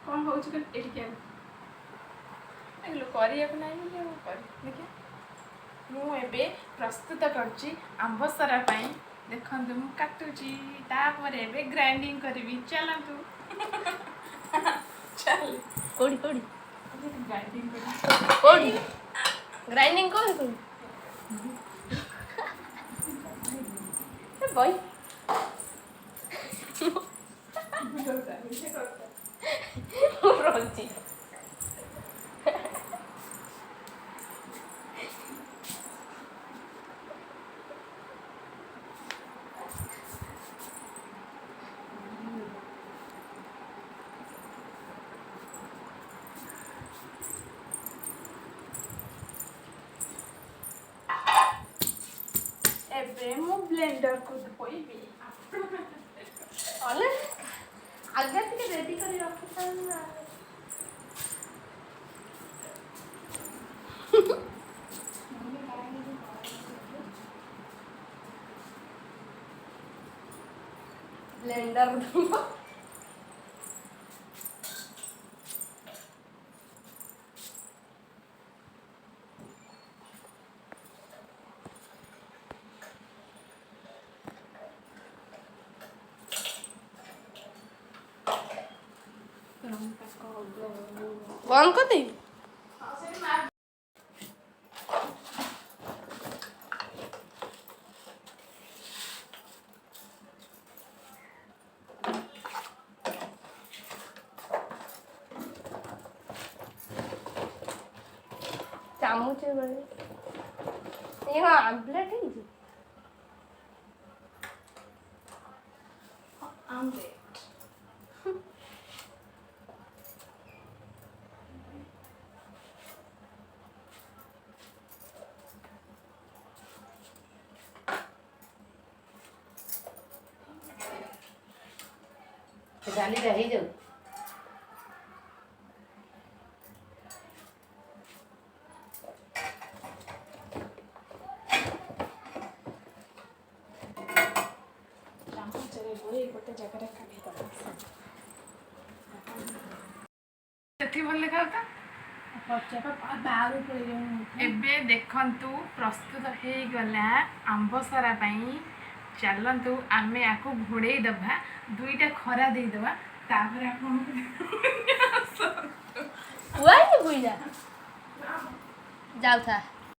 कौन हो चुका एटी क्या करिया को नहीं बोले कर देखिए मुझे प्रस्तुत करुच्ची आंबसरा देखु मु काटुची ग्राइंडिंग करी चलतु चल कोड़ी कोड़ी ग्राइंडिंग कोड़ी ग्राइंडिंग कोड़ी कोड़ी भाई रोची ब्लेंडर को धोइबी अले आगे टिके रेडी करी रखता ना ब्लेंडर बंद कर दी चामच बड़े ये आमलेट है जी आमलेट डाली रही जाऊ चामचरे गोटे गोटे जगह काटी सेठी भल देखा एबे देखंतु प्रस्तुत हो गला आंबसरा चलतु आमे आपको घोड़े दबा दुईटा खरा दे दबा तापर आपन हुआ नहीं बुझा जाऊ था